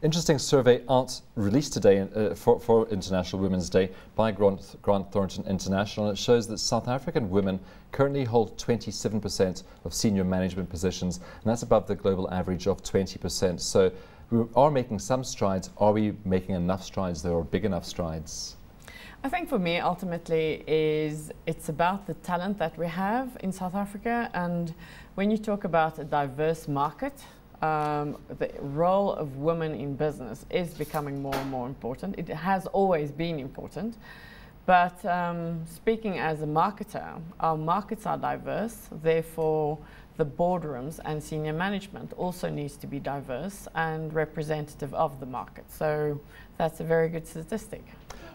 Interesting survey out released today for International Women's Day by Grant Thornton International. It shows that South African women currently hold 27% of senior management positions, and that's above the global average of 20%. So we are making some strides. Are we making enough strides though, or big enough strides? I think for me, ultimately, it's about the talent that we have in South Africa. And when you talk about a diverse market, the role of women in business is becoming more and more important. It has always been important. But speaking as a marketer, our markets are diverse. Therefore, the boardrooms and senior management also needs to be diverse and representative of the market. So that's a very good statistic.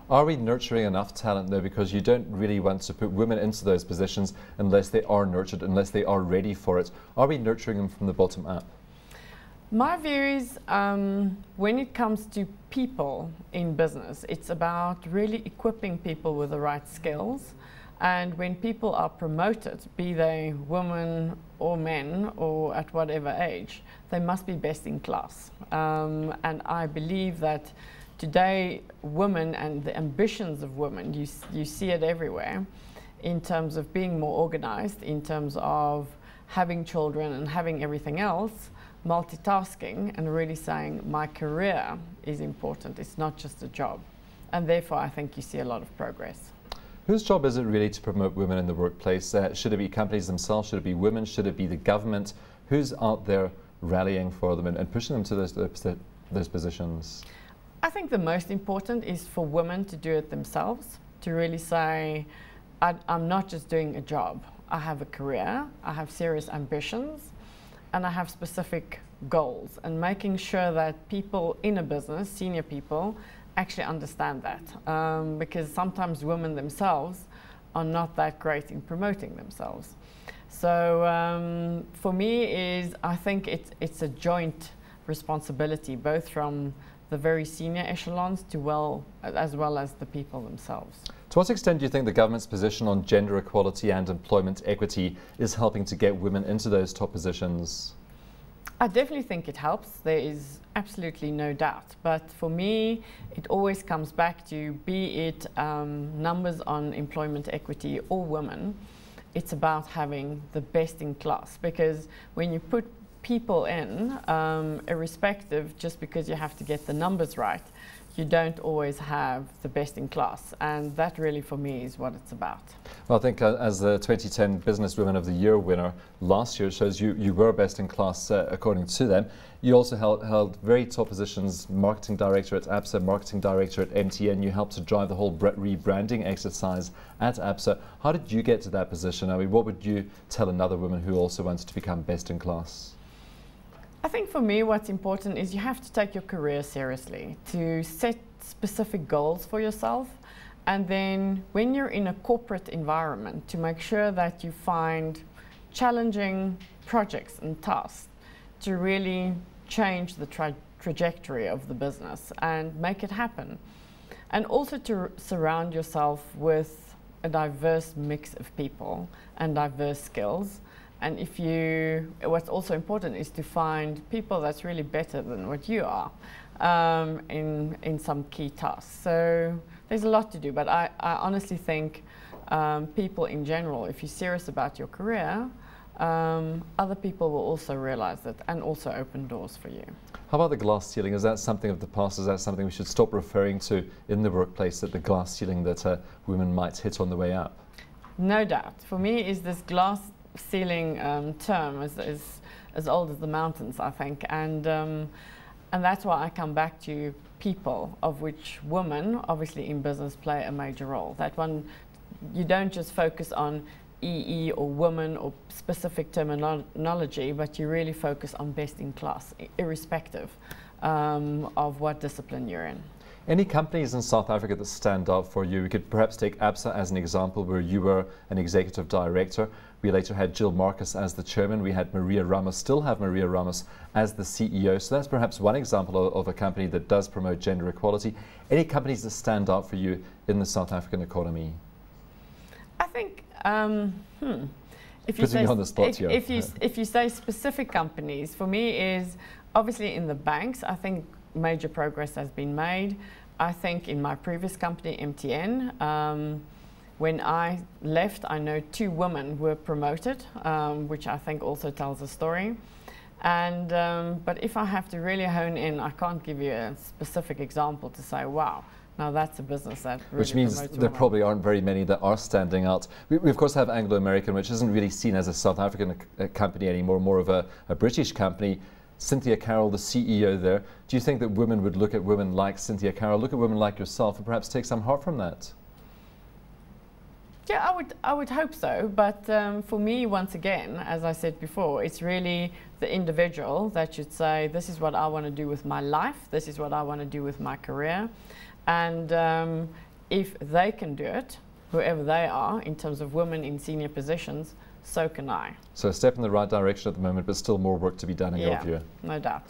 Are we nurturing enough talent though? Because you don't really want to put women into those positions unless they are nurtured, unless they are ready for it. Are we nurturing them from the bottom up? My view is when it comes to people in business, it's about really equipping people with the right skills. And when people are promoted, be they women or men or at whatever age, they must be best in class. And I believe that today, women and the ambitions of women, you see it everywhere in terms of being more organized, in terms of having children and having everything else, multitasking and really saying my career is important, it's not just a job. And therefore, I think you see a lot of progress. Whose job is it really to promote women in the workplace? Should it be companies themselves? Should it be women? Should it be the government? Who's out there rallying for them and pushing them to those positions? I think the most important is for women to do it themselves, to really say, I'm not just doing a job. I have a career, I have serious ambitions, and I have specific goals, and making sure that people in a business, senior people, actually understand that. Because sometimes women themselves are not that great in promoting themselves. So for me, I think it's a joint responsibility, both from the very senior echelons as well as the people themselves. To what extent do you think the government's position on gender equality and employment equity is helping to get women into those top positions? I definitely think it helps. There is absolutely no doubt. But for me, it always comes back to, be it numbers on employment equity or women, it's about having the best in class. Because when you put people in, irrespective, just because you have to get the numbers right, you don't always have the best in class. And that really, for me, is what it's about. Well, I think as the 2010 Business Women of the Year winner last year shows, you were best in class according to them. You also held very top positions, marketing director at ABSA, marketing director at MTN. You helped to drive the whole rebranding exercise at ABSA. How did you get to that position? I mean, what would you tell another woman who also wanted to become best in class? I think for me, what's important is you have to take your career seriously, to set specific goals for yourself. And then when you're in a corporate environment, to make sure that you find challenging projects and tasks to really change the trajectory of the business and make it happen. And also to surround yourself with a diverse mix of people and diverse skills. And what's also important is to find people that's really better than what you are in some key tasks. So there's a lot to do, but I honestly think people in general, if you're serious about your career, other people will also realize that and also open doors for you. How about the glass ceiling? Is that something of the past? Is that something we should stop referring to in the workplace, that the glass ceiling that women might hit on the way up? No doubt. For me, is this glass ceiling term is as old as the mountains, I think, and that's why I come back to people, of which women, obviously in business, play a major role. That one, you don't just focus on EE or woman or specific terminology, but you really focus on best in class, irrespective of what discipline you're in. Any companies in South Africa that stand out for you? We could perhaps take ABSA as an example, where you were an executive director. We later had Jill Marcus as the chairman. We had Maria Ramos, still have Maria Ramos as the CEO. So that's perhaps one example of a company that does promote gender equality. Any companies that stand out for you in the South African economy? I think Putting you on the spot here. If you say specific companies, for me is obviously in the banks. I think major progress has been made. I think in my previous company, MTN, when I left, I know 2 women were promoted, which I think also tells a story. And but if I have to really hone in, I can't give you a specific example to say, wow, now that's a business that really Which means promotes there women. probably aren't very many that are standing out. We of course have Anglo-American, which isn't really seen as a South African company anymore, more of a British company. Cynthia Carroll, the CEO there. Do you think that women would look at women like Cynthia Carroll, look at women like yourself, and perhaps take some heart from that? Yeah, I would hope so. But for me, once again, as I said before, it's really the individual that should say, this is what I want to do with my life, this is what I want to do with my career. And if they can do it, whoever they are, in terms of women in senior positions, so can I. So a step in the right direction at the moment, but still more work to be done in your view. No doubt.